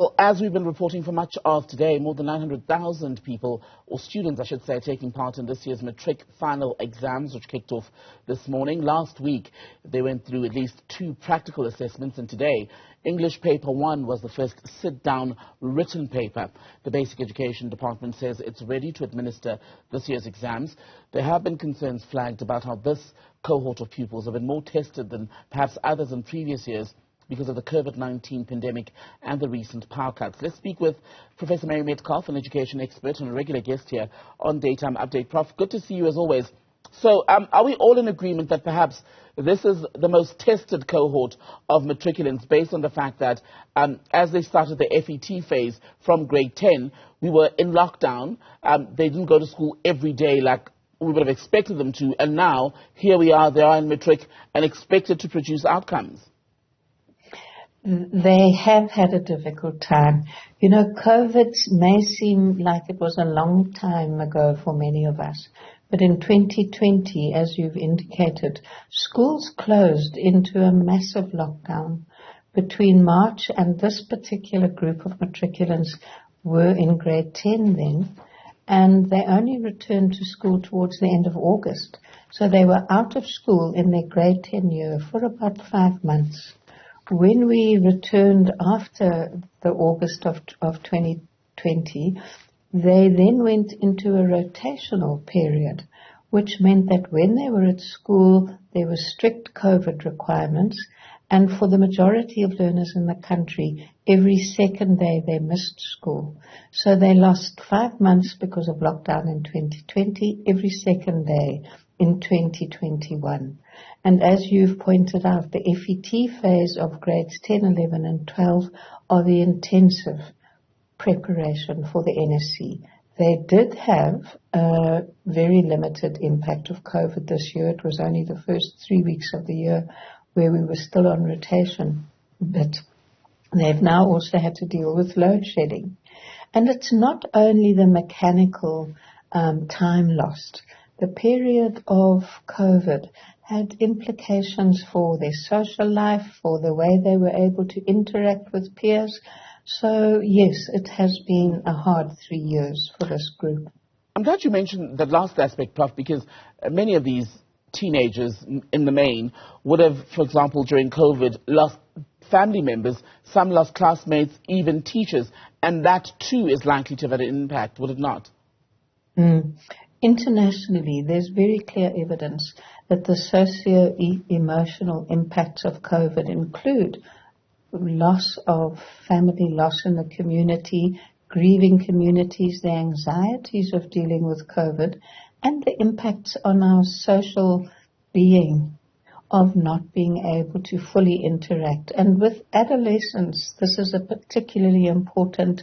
Well, as we've been reporting for much of today, more than 900,000 people, or students I should say, taking part in this year's matric final exams, which kicked off this morning. Last week, they went through at least 2 practical assessments, and today, English Paper 1 was the first sit-down written paper. The Basic Education Department says it's ready to administer this year's exams. There have been concerns flagged about how this cohort of pupils have been more tested than perhaps others in previous years because of the Covid-19 pandemic and the recent power cuts. Let's speak with Professor Mary Metcalfe, an education expert and a regular guest here on Daytime Update. Prof, good to see you as always. So are we all in agreement that perhaps this is the most tested cohort of matriculants based on the fact that as they started the FET phase from grade 10, we were in lockdown, they didn't go to school every day like we would have expected them to, and now here we are, they are in matric and expected to produce outcomes? They have had a difficult time. You know, COVID may seem like it was a long time ago for many of us, but in 2020, as you've indicated, schools closed into a massive lockdown. Between March and this particular group of matriculants were in grade 10 then, and they only returned to school towards the end of August. So they were out of school in their grade 10 year for about 5 months. When we returned after the August of 2020, they then went into a rotational period, which meant that when they were at school, there were strict COVID requirements, and for the majority of learners in the country, every second day they missed school. So they lost 5 months because of lockdown in 2020, every second day in 2021. And as you've pointed out, the FET phase of grades 10, 11 and 12 are the intensive preparation for the NSC. They did have a very limited impact of COVID this year. It was only the first 3 weeks of the year where we were still on rotation. But they've now also had to deal with load shedding. And it's not only the mechanical time lost. The period of COVID had implications for their social life, for the way they were able to interact with peers. So, yes, it has been a hard 3 years for this group. I'm glad you mentioned that last aspect, Prof, because many of these teenagers in the main would have, for example, during COVID, lost family members, some lost classmates, even teachers, and that too is likely to have an impact, would it not? Internationally, there's very clear evidence that the socio-emotional impacts of COVID include loss of family, loss in the community, grieving communities, the anxieties of dealing with COVID, and the impacts on our social being of not being able to fully interact. And with adolescents, this is a particularly important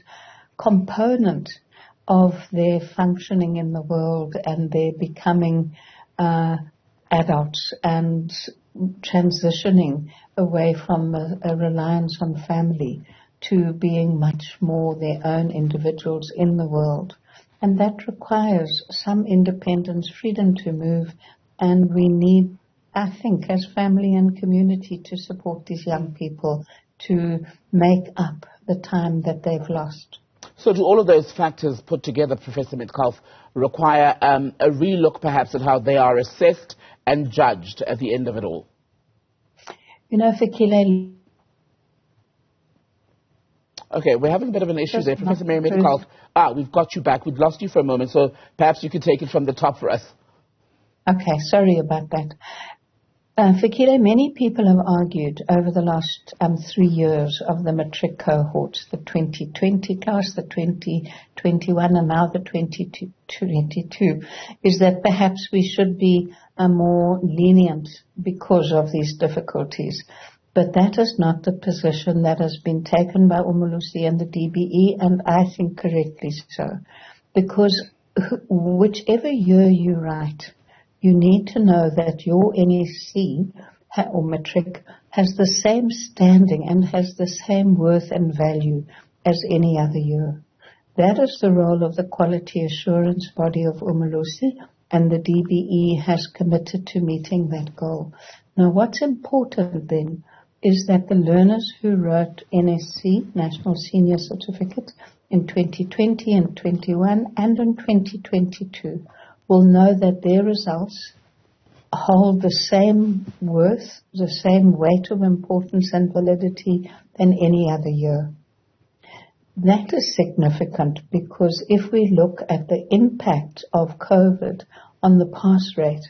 component of their functioning in the world and their becoming adults and transitioning away from a reliance on family to being much more their own individuals in the world. And that requires some independence, freedom to move, and we need, I think, as family and community to support these young people to make up the time that they've lost. So do all of those factors put together, Professor Metcalfe, require a relook perhaps at how they are assessed and judged at the end of it all? You know, Fikile... Okay, we're having a bit of an issue there. Professor Mary Metcalfe, we've got you back. We'd lost you for a moment, so perhaps you could take it from the top for us. Okay, sorry about that. Fikile, many people have argued over the last 3 years of the matric cohorts, the 2020 class, the 2021, and now the 2022, is that perhaps we should be more lenient because of these difficulties. But that is not the position that has been taken by Umulusi and the DBE, and I think correctly so. Because whichever year you write, you need to know that your NSC or matric has the same standing and has the same worth and value as any other year. That is the role of the quality assurance body of Umulusi, and the DBE has committed to meeting that goal. Now, what's important then is that the learners who wrote NSC, National Senior Certificate, in 2020 and 21 and in 2022 will know that their results hold the same worth, the same weight of importance and validity than any other year. That is significant because if we look at the impact of COVID on the pass rate,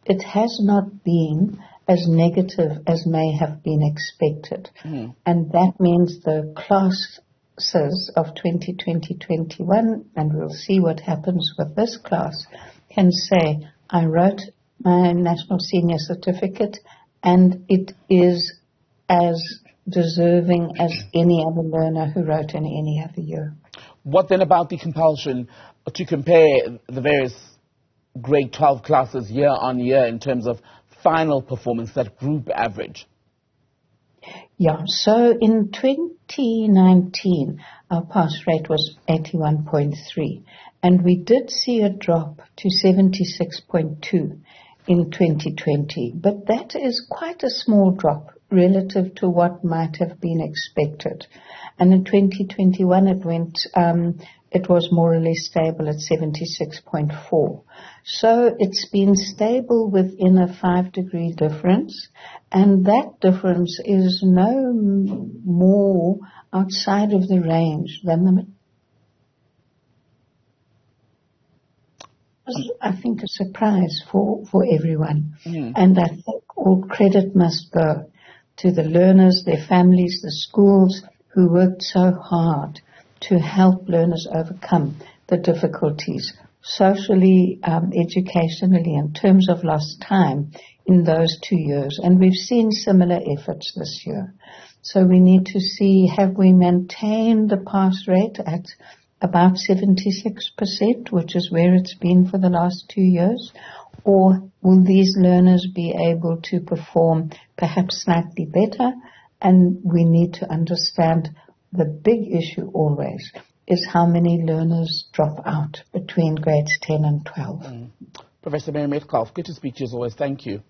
it has not been as negative as may have been expected. And that means the classes of 2020-21, and we'll see what happens with this class, can say, I wrote my National Senior Certificate and it is as deserving as any other learner who wrote in any other year. What then about the compulsion to compare the various grade 12 classes year on year in terms of final performance, that group average? Yeah, so in 2019, our pass rate was 81.3, and we did see a drop to 76.2 in 2020, but that is quite a small drop relative to what might have been expected. And in 2021, it was more or less stable at 76.4. So it's been stable within a 5-degree difference, and that difference is no more outside of the range than the I think a surprise for everyone. And I think all credit must go to the learners, their families, the schools who worked so hard to help learners overcome the difficulties socially, educationally, in terms of lost time in those 2 years. And we've seen similar efforts this year. So we need to see, have we maintained the pass rate at about 76%, which is where it's been for the last 2 years, or will these learners be able to perform perhaps slightly better? And we need to understand the big issue always is how many learners drop out between grades 10 and 12. Professor Mary Metcalfe, good to speak to you as always. Thank you.